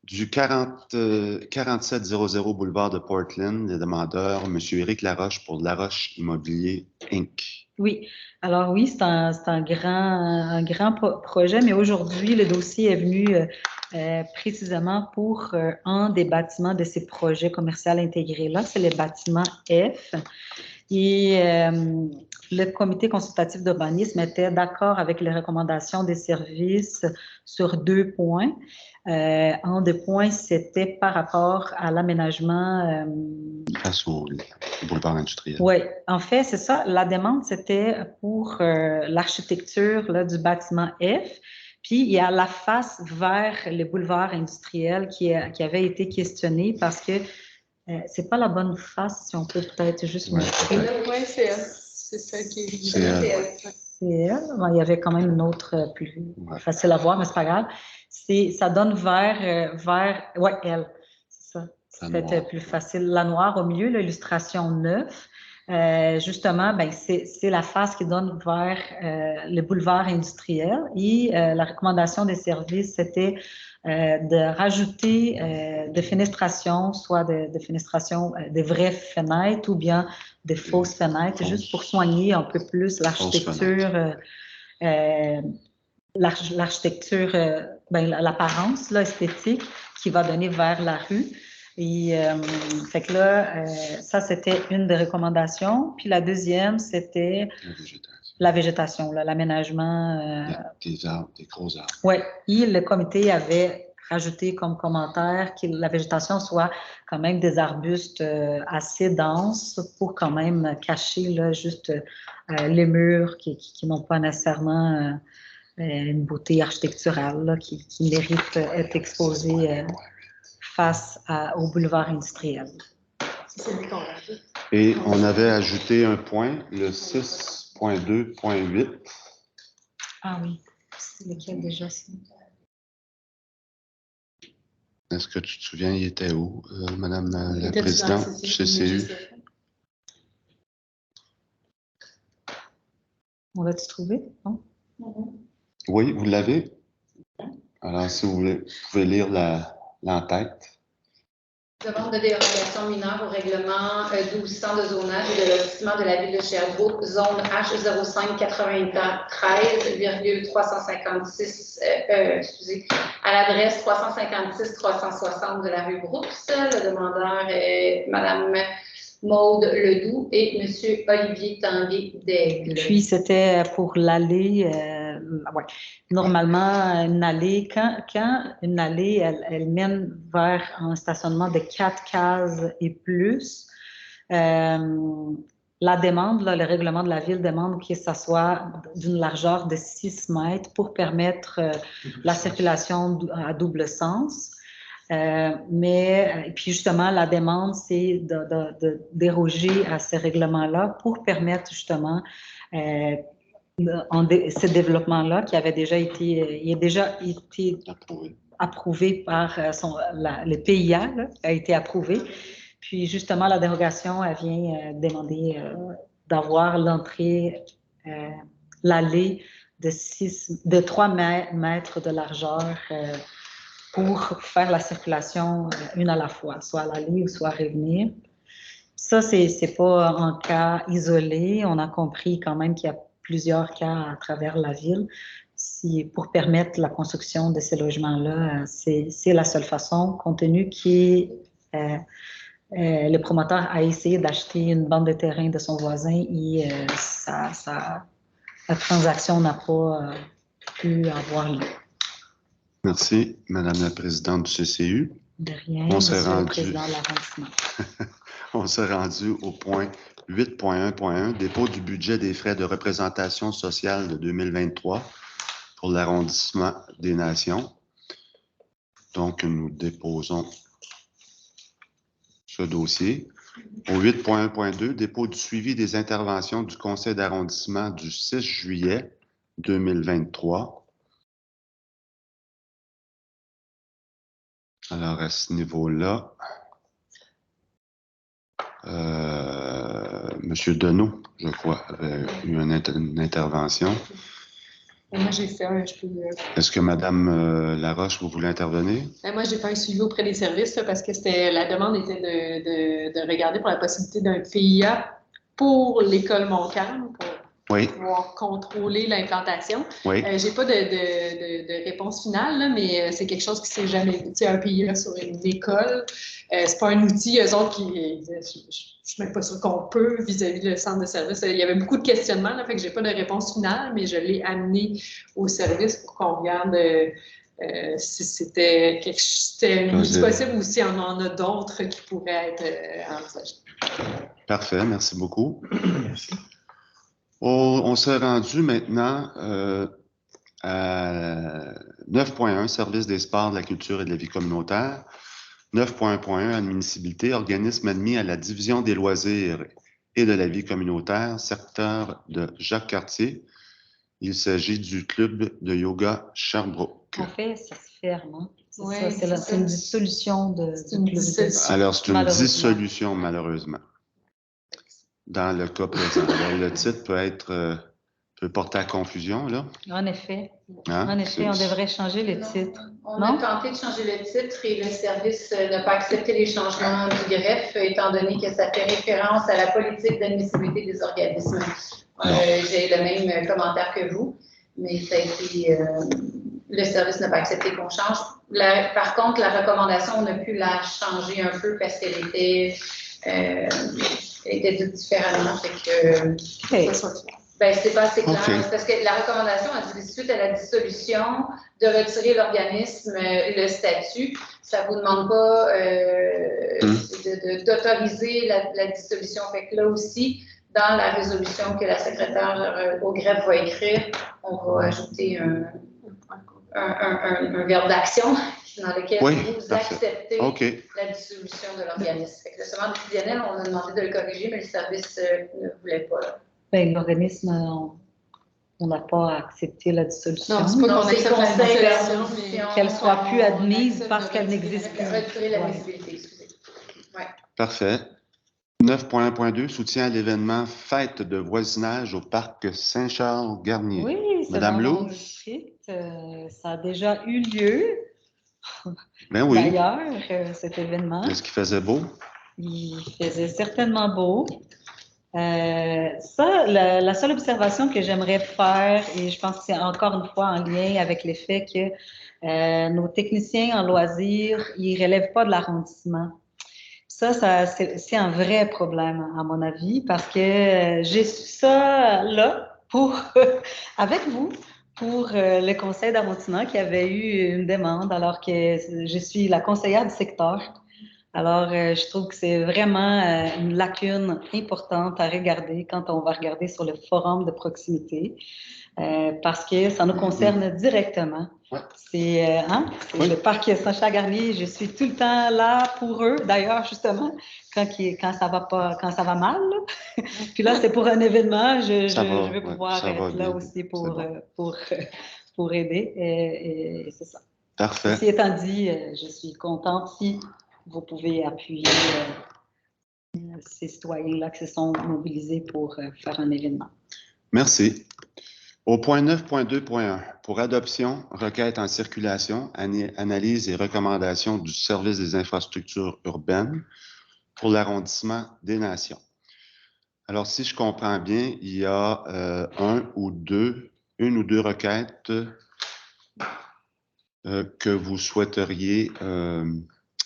du 4700 boulevard de Portland, le demandeur, M. Éric Laroche pour Laroche Immobilier, Inc. Oui, alors oui, c'est un grand projet, mais aujourd'hui, le dossier est venu précisément pour un des bâtiments de ces projets commerciaux intégrés-là, c'est le bâtiment F. Et le comité consultatif d'urbanisme était d'accord avec les recommandations des services sur 2 points. Un des points, c'était par rapport à l'aménagement. Face au boulevard industriel. Oui, en fait, c'est ça. La demande, c'était pour l'architecture du bâtiment F. Puis, il y a la face vers le boulevard industriel qui avait été questionnée parce que c'est pas la bonne face, si on peut peut-être juste montrer. Oui, c'est elle. C'est celle qui est C'est elle. C'est elle. Bon, il y avait quand même une autre plus facile à voir, mais c'est pas grave. Ça donne vers ouais, elle. C'est ça. C'est peut-être plus facile. La noire au milieu, l'illustration 9. Justement, ben, c'est la face qui donne vers le boulevard industriel. Et la recommandation des services, c'était de rajouter des fenestrations, soit des fenestrations, des vraies fenêtres ou bien des fausses fenêtres, juste pour soigner un peu plus l'architecture, l'apparence esthétique qui va donner vers la rue. Et fait que là, ça, c'était une des recommandations. Puis la deuxième, c'était la végétation, l'aménagement. Des arbres, des gros arbres. Oui, et le comité avait rajouté comme commentaire que la végétation soit quand même des arbustes assez denses pour quand même cacher là, juste les murs qui n'ont pas nécessairement une beauté architecturale là, qui mérite d'être exposée face au boulevard industriel. Et on avait ajouté un point, le 6.2.8. Ah oui, c'est lequel déjà? Est-ce que tu te souviens, il était où, Madame la Présidente du CCU? On l'a-tu trouvé? Non? Oui, vous l'avez? Alors, si vous voulez, vous pouvez lire l'entête. Demande de dérogation mineure au règlement 1200 de zonage et de lotissement de la ville de Sherbrooke, zone H00593,356, à l'adresse 356-360 de la rue Brooks. Le demandeur est Mme Maude Ledoux et M. Olivier Tanguay-Daigle. Puis, c'était pour l'allée. Ouais. Normalement, une allée, quand une allée, elle mène vers un stationnement de 4 cases et plus, la demande, là, le règlement de la ville demande que ça soit d'une largeur de 6 mètres pour permettre la circulation à double sens. Mais puis justement, la demande, c'est de déroger à ces règlements-là pour permettre justement ce développement-là qui avait déjà été, il a déjà été approuvé par le PIA, là, a été approuvé. Puis justement, la dérogation, elle vient demander d'avoir l'entrée, l'allée de 3 mètres de largeur pour faire la circulation une à la fois, soit à l'allée ou soit à revenir. Ça, c'est pas un cas isolé. On a compris quand même qu'il y a plusieurs cas à travers la ville. Pour permettre la construction de ces logements-là, c'est la seule façon, compte tenu que le promoteur a essayé d'acheter une bande de terrain de son voisin et la transaction n'a pas pu avoir lieu. Merci, Madame la Présidente du CCU. De rien, Monsieur le Président de l'arrondissement. On s'est rendu au point 8.1.1, dépôt du budget des frais de représentation sociale de 2023 pour l'arrondissement des Nations. Donc, nous déposons ce dossier. Au 8.1.2, dépôt du suivi des interventions du conseil d'arrondissement du 6 juillet 2023. Alors, à ce niveau-là, M. Deneau, je crois, avait eu une intervention. Moi, j'ai fait un... Est-ce que Mme Laroche, vous voulez intervenir? Moi, j'ai fait un suivi auprès des services là, parce que la demande était de regarder pour la possibilité d'un PIA pour l'école Montcalm, pour Oui, pouvoir contrôler l'implantation. oui. J'ai pas de réponse finale, là, mais c'est quelque chose qui s'est jamais vu. Tu sais, un pays là, sur une école, c'est pas un outil, eux autres, qui. Je suis même pas sûre qu'on peut vis-à-vis du centre de service. Il y avait beaucoup de questionnements, là, fait que j'ai pas de réponse finale, mais je l'ai amené au service pour qu'on regarde si c'était un outil possible ou si on en a d'autres qui pourraient être envisagés. Parfait, merci beaucoup. On s'est rendu maintenant à 9.1, Service des sports, de la culture et de la vie communautaire. 9.1, admissibilité, organisme admis à la division des loisirs et de la vie communautaire, secteur de Jacques-Cartier. Il s'agit du club de yoga Sherbrooke. En fait, ça se ferme. Hein? Oui, c'est une dissolution de club. Alors, c'est une dissolution, malheureusement. Dans le cas présent. Alors, le titre peut porter à confusion, là. En effet. Hein? En effet, on devrait changer le titre. On a tenté de changer le titre et le service n'a pas accepté les changements du greffe, étant donné que ça fait référence à la politique d'admissibilité des organismes. J'ai le même commentaire que vous, mais ça a été, le service n'a pas accepté qu'on change. Par contre, la recommandation, on a pu la changer un peu parce qu'elle était dite différemment. Ben, c'est pas assez clair. Okay. Parce que la recommandation a dit suite à la dissolution, de retirer l'organisme, le statut. Ça vous demande pas d'autoriser la dissolution. Fait que là aussi, dans la résolution que la secrétaire au greffe va écrire, on va ajouter un verbe d'action dans lequel vous acceptez la dissolution de l'organisme. Fait que le semence décisionnel, on a demandé de le corriger, mais le service ne voulait pas. Là. Ben, l'organisme, on n'a pas accepté la dissolution. Non, c'est pas qu'on accepte la dissolution, mais qu'elle soit plus admise parce qu'elle n'existe plus. Retirer l'admissibilité, excusez. Ouais. Parfait. 9.1.2, soutien à l'événement Fête de voisinage au parc Saint-Charles-Garnier. Oui, c'est Madame dans Lou? mon district. Ça a déjà eu lieu. Ben oui. D'ailleurs, cet événement. Est-ce qu'il faisait beau? Il faisait certainement beau. La seule observation que j'aimerais faire, et je pense que c'est encore une fois en lien avec le fait que nos techniciens en loisirs, ils ne relèvent pas de l'arrondissement. Ça c'est un vrai problème, à mon avis, parce que j'ai su ça là avec vous pour le conseil d'arrondissement qui avait eu une demande alors que je suis la conseillère du secteur. Alors, je trouve que c'est vraiment une lacune importante à regarder quand on va regarder sur le forum de proximité, parce que ça nous concerne directement. Ouais. C'est le parc Saint-Charles-Garnier. Je suis tout le temps là pour eux. D'ailleurs, justement, quand ça va mal. Puis là, c'est pour un événement. Je vais pouvoir être là aussi pour aider. Et c'est ça. Parfait. Ceci étant dit, je suis contente si vous pouvez appuyer ces citoyens-là qui se sont mobilisés pour faire un événement. Merci. Au point 9.2.1, pour adoption, requête en circulation, analyse et recommandation du service des infrastructures urbaines pour l'arrondissement des Nations. Alors, si je comprends bien, il y a une ou deux requêtes que vous souhaiteriez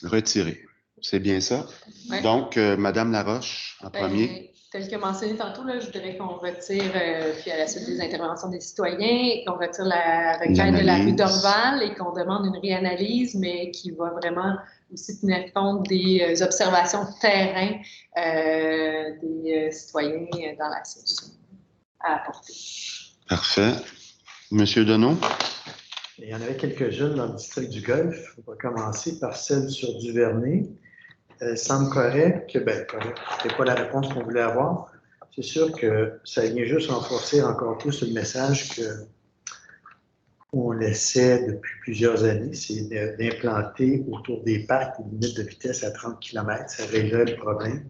retirer. C'est bien ça? Oui. Donc, Madame Laroche, en premier. Tel que mentionné tantôt, là, je voudrais qu'on retire, puis à la suite des interventions des citoyens, qu'on retire la requête de la rue Dorval et qu'on demande une réanalyse, mais qui va vraiment aussi tenir compte des observations de terrain des citoyens dans la solution à apporter. Parfait. Monsieur Deneau? Il y en avait quelques-unes dans le district du Golfe. On va commencer par celle sur Duvernay. Elle semble correcte, correct, c'était pas la réponse qu'on voulait avoir. C'est sûr que ça vient juste renforcer encore plus le message qu'on essaie depuis plusieurs années, c'est d'implanter autour des parcs des limites de vitesse à 30 km. Ça réglerait le problème.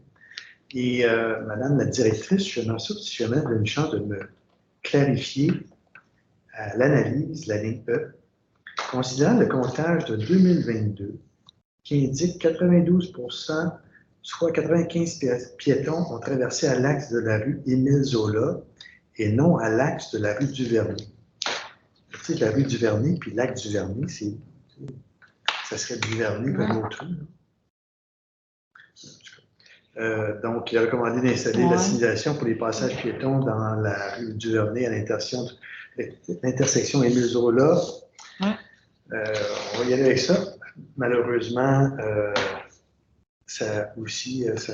Et Madame la directrice, je m'en souviens si jamais vous avez une chance de me clarifier à l'analyse, la ligne E, considérant le comptage de 2022, qui indique 92 %, soit 95 piétons ont traversé à l'axe de la rue Émile Zola et non à l'axe de la rue du Vernet. Tu sais, la rue du Vernet puis l'axe du Vernet, ça serait du Vernet comme l'autre rue. Donc, il a recommandé d'installer la signalisation pour les passages piétons dans la rue du Vernet à l'intersection Émile Zola. On va y aller avec ça. Malheureusement, ça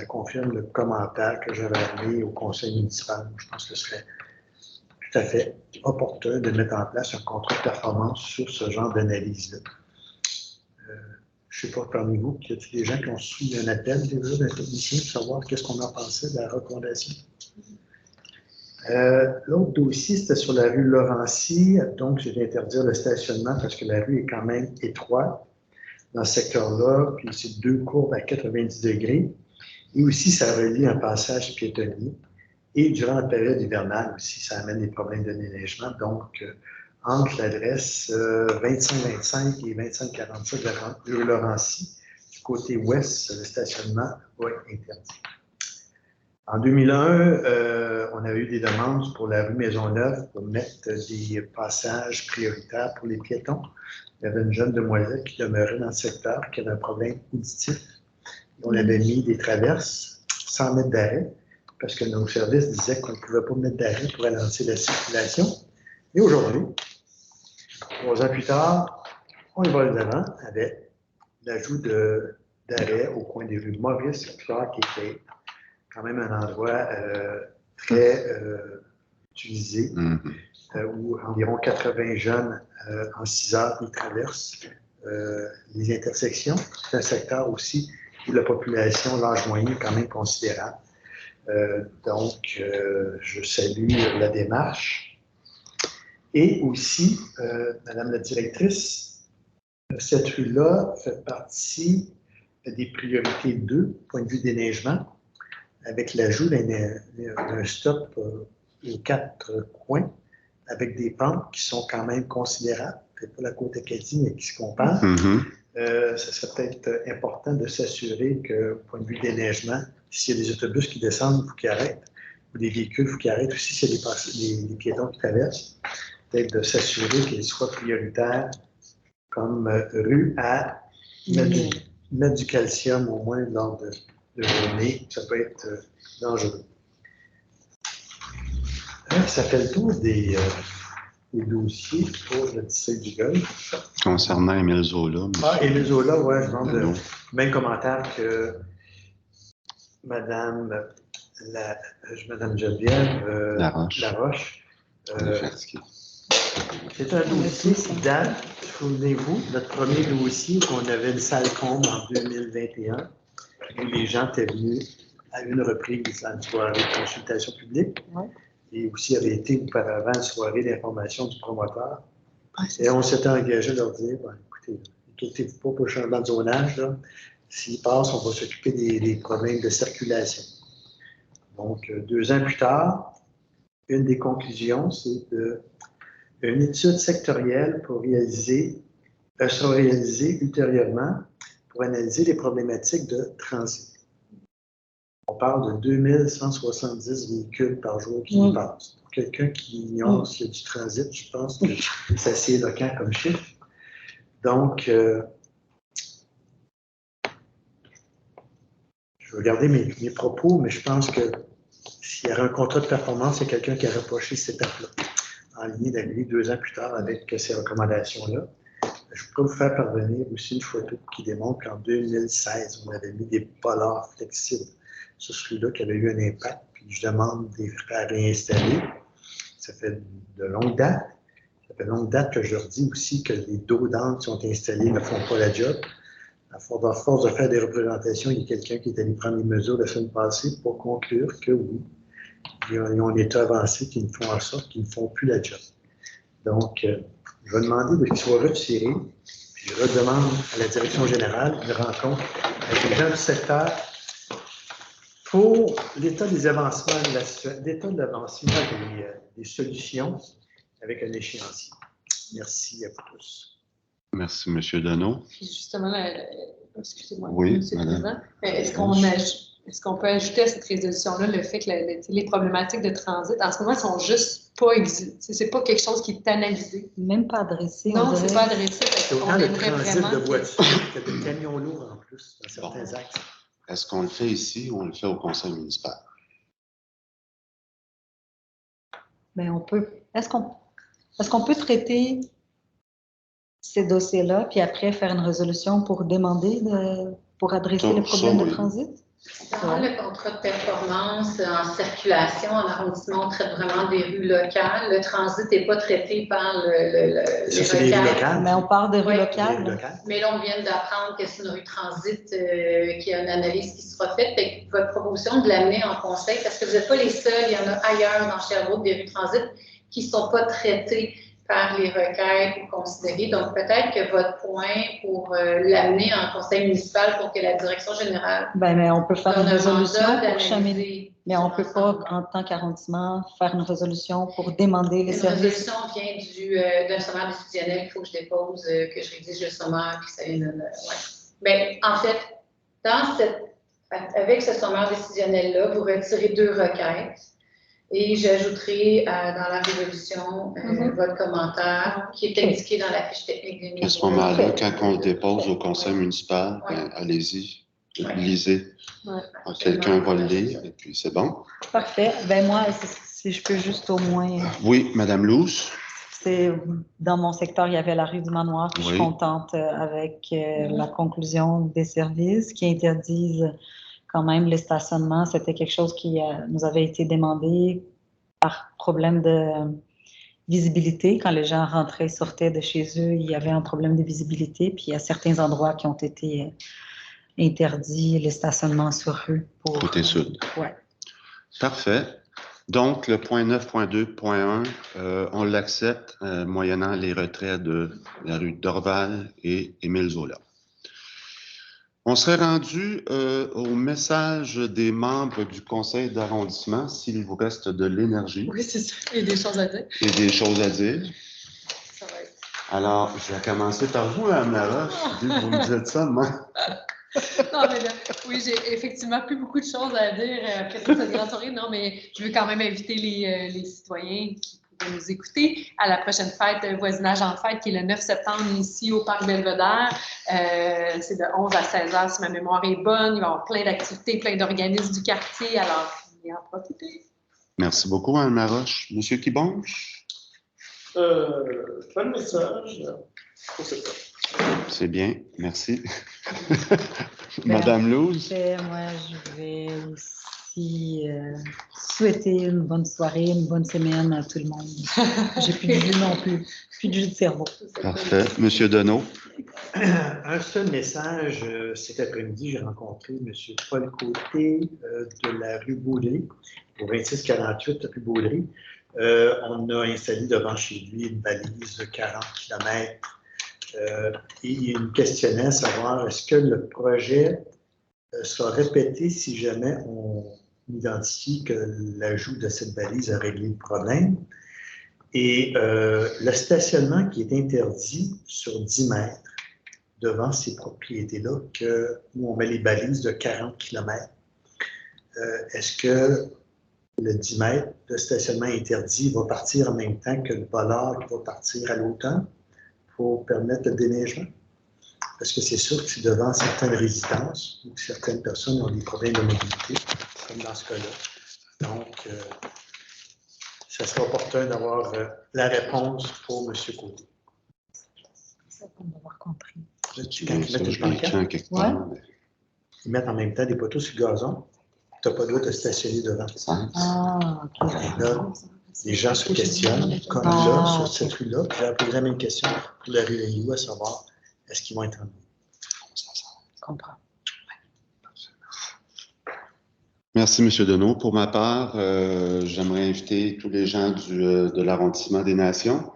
confirme le commentaire que j'avais mis au conseil municipal. Je pense que ce serait tout à fait opportun de mettre en place un contrat de performance sur ce genre d'analyse-là. Je ne sais pas parmi vous, y a-t-il des gens qui ont reçu un appel déjà d'un technicien pour savoir qu'est-ce qu'on en pensait de la recommandation? L'autre dossier, c'était sur la rue Laurency. Donc, j'ai dû interdire le stationnement parce que la rue est quand même étroite dans ce secteur-là. Puis, c'est 2 courbes à 90 degrés. Et aussi, ça relie un passage piétonnier. Et durant la période hivernale aussi, ça amène des problèmes de déneigement. Donc, entre l'adresse 2525 et 2547 de la rue Laurency, du côté ouest, le stationnement va être interdit. En 2001, on avait eu des demandes pour la rue Maisonneuve pour mettre des passages prioritaires pour les piétons. Il y avait une jeune demoiselle qui demeurait dans le secteur, qui avait un problème auditif. On avait mis des traverses sans mettre d'arrêt, parce que nos services disaient qu'on ne pouvait pas mettre d'arrêt pour ralentir la circulation. Et aujourd'hui, 3 ans plus tard, on y va de l'avant avec l'ajout d'arrêt au coin des rues Maurice, Clark et Kate. Quand même un endroit très utilisé, où environ 80 jeunes en 6 heures ils traversent les intersections. C'est un secteur aussi où la population, l'âge moyen est quand même considérable. Donc, je salue la démarche. Et aussi, Madame la directrice, cette rue-là fait partie des priorités 2, point de vue déneigement, avec l'ajout d'un stop aux 4 coins, avec des pentes qui sont quand même considérables. Peut-être pas la côte Acadie, mais qui se comparent. Ça serait peut-être important de s'assurer que, point de vue déneigement, s'il y a des autobus qui descendent, il faut qu'ils arrêtent, ou des véhicules, il faut qu'ils arrêtent, ou s'il y a des piétons qui traversent, peut-être de s'assurer qu'ils soient prioritaires comme rue à mettre du calcium au moins lors de journée. Ça peut être dangereux. Ça fait le tour des dossiers pour le district du Golfe. Concernant Émile Zola. Émile Zola, oui, je demande le même commentaire que Madame Geneviève Laroche. C'est un dossier qui date, souvenez-vous, notre premier dossier qu'on avait une salle comble en 2021, où les gens étaient venus à une reprise à une soirée de consultation publique. Et aussi avait été auparavant une soirée d'information du promoteur. Et on s'était engagé à leur dire, écoutez, inquiétez-vous pas pour le changement de zonage. S'il passe, on va s'occuper des problèmes de circulation. Donc, 2 ans plus tard, une des conclusions, c'est une étude sectorielle sera réalisée ultérieurement pour analyser les problématiques de transit. On parle de 2170 véhicules par jour qui y passent. Pour quelqu'un qui ignore s'il y a du transit, je pense que c'est assez éloquent comme chiffre. Donc, je vais regarder mes propos, mais je pense que s'il y avait un contrat de performance, c'est quelqu'un qui a reproché cette étape-là, en ligne d'arriver 2 ans plus tard avec ces recommandations-là. Je pourrais vous faire parvenir aussi une photo qui démontre qu'en 2016, on avait mis des polars flexibles sur celui-là qui avait eu un impact, puis je demande de les faire réinstaller. Ça fait de longue date. Ça fait de longue date que je leur dis aussi que les dos d'angle qui sont installés ne font pas la job. À force de faire des représentations, il y a quelqu'un qui est allé prendre les mesures la semaine passée pour conclure que oui, ils ont un état avancé qui ne font en sorte qu'ils ne font plus la job. Donc, je vais demander qu'ils soient retirés, puis je redemande à la direction générale une rencontre avec les gens du secteur pour l'état des avancements, l'état de l'avancement des solutions avec un échéancier. Merci à vous tous. Merci, M. Deneau. Puis justement, excusez-moi, oui, M. le Président, est-ce qu'on est-ce qu'on peut ajouter à cette résolution-là le fait que les problématiques de transit, en ce moment, sont juste pas c'est pas quelque chose qui est analysé. Même pas adressé. Non, c'est pas adressé. C'est autant le transit de voitures que de camions lourds en plus, dans certains axes. Est-ce qu'on le fait ici ou on le fait au conseil municipal? Ben, on peut. Est-ce qu'on peut traiter ces dossiers-là, puis après faire une résolution pour demander, pour adresser les problèmes de transit? Dans le contrat de performance en circulation, en arrondissement, on traite vraiment des rues locales. Le transit n'est pas traité par les rues locales. Mais on parle de rues locales. Mais là, on vient d'apprendre que c'est une rue transit qui a une analyse qui sera faite. Fait que votre proposition de l'amener en conseil, parce que vous n'êtes pas les seuls, il y en a ailleurs dans Sherbrooke des rues transit qui ne sont pas traitées par les requêtes ou considérées. Donc, peut-être que votre point pour l'amener en conseil municipal pour que la direction générale... Mais on peut faire une résolution pour cheminer. Mais on ne peut pas, en tant qu'arrondissement, faire une résolution pour demander les services. Une résolution vient d'un sommaire décisionnel qu'il faut que je dépose, que je rédige le sommaire, puis ça vient de... Mais en fait, avec ce sommaire décisionnel-là, vous retirez 2 requêtes. Et j'ajouterai dans la résolution votre commentaire qui est indiqué dans la fiche technique des À ce moment-là, quand on le dépose au conseil municipal, allez-y, lisez. Quelqu'un va le lire et puis c'est bon. Parfait. Moi, si je peux juste au moins... Oui, Madame Loos. Dans mon secteur, il y avait la rue du Manoir. Je suis contente avec la conclusion des services qui interdisent quand même les stationnements. C'était quelque chose qui nous avait été demandé par problème de visibilité. Quand les gens rentraient et sortaient de chez eux, il y avait un problème de visibilité. Puis il y a certains endroits qui ont été interdits, les stationnements sur rue. Côté sud. Oui. Parfait. Donc, le point 9.2.1, on l'accepte moyennant les retraits de la rue Dorval et Émile Zola. On serait rendu au message des membres du conseil d'arrondissement, s'il vous reste de l'énergie. Oui, c'est ça. Et des choses à dire. Et des choses à dire. Ça va être... Alors, je vais commencer par vous, Mme Laroche. Vous me dites ça, moi. Non, mais là, oui, j'ai effectivement plus beaucoup de choses à dire après cette grande soirée. Non, mais je veux quand même inviter les citoyens qui pourraient nous écouter à la prochaine fête, voisinage en fête, qui est le 9 septembre ici au Parc Belvedere. C'est de 11 à 16 heures, si ma mémoire est bonne. Il va y avoir plein d'activités, plein d'organismes du quartier. Alors, veuillez en profiter. Merci beaucoup, Mme Laroche. Monsieur Kibonge? Pas de message. C'est bien, merci. Madame Loos? Moi, je vais aussi souhaiter une bonne soirée, une bonne semaine à tout le monde. J'ai plus de jus non plus, plus de jus de cerveau. Parfait. Monsieur Deneau? Un seul message. Cet après-midi, j'ai rencontré M. Paul Côté de la rue Baudry, au 2648 rue Baudry. On a installé devant chez lui une balise de 40 km. Et il me questionnait à savoir est-ce que le projet sera répété si jamais on identifie que l'ajout de cette balise a réglé le problème. Et le stationnement qui est interdit sur 10 mètres devant ces propriétés-là, où on met les balises de 40 km, est-ce que le 10 mètres de stationnement interdit va partir en même temps que le voleur qui va partir à l'automne pour permettre le déneigement? Parce que c'est sûr que c'est devant certaines résidences où certaines personnes ont des problèmes de mobilité, comme dans ce cas-là. Donc, ça serait opportun d'avoir la réponse pour M. Côté. C'est bon d'avoir compris. Quand ils mettent une pancarte, ils mettent en même temps des poteaux sur le gazon. Tu n'as pas le droit de stationner devant. Ah, OK. Et là, les gens se questionnent, comme là, sur cette rue-là. J'ai posé la même question pour la rue Lelou, à savoir, est-ce qu'ils vont être en Je comprends. Merci, M. Deneau. Pour ma part, j'aimerais inviter tous les gens de l'arrondissement des Nations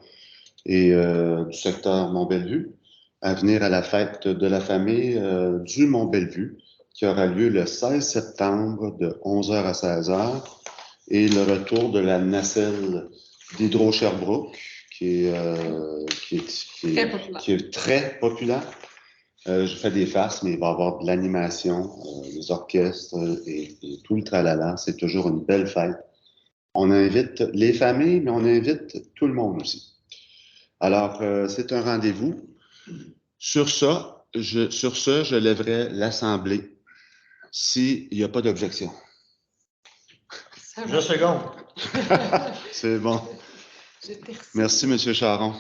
et du secteur Mont-Bellevue à venir à la fête de la famille du Mont-Bellevue qui aura lieu le 16 septembre de 11h à 16h et le retour de la nacelle d'Hydro-Sherbrooke qui est très populaire. Je fais des farces, mais il va y avoir de l'animation, les orchestres et tout le tralala. C'est toujours une belle fête. On invite les familles, mais on invite tout le monde aussi. Alors, c'est un rendez-vous. Sur ça, je lèverai l'Assemblée s'il n'y a pas d'objection. Je seconde. C'est bon. Merci, M. Charon.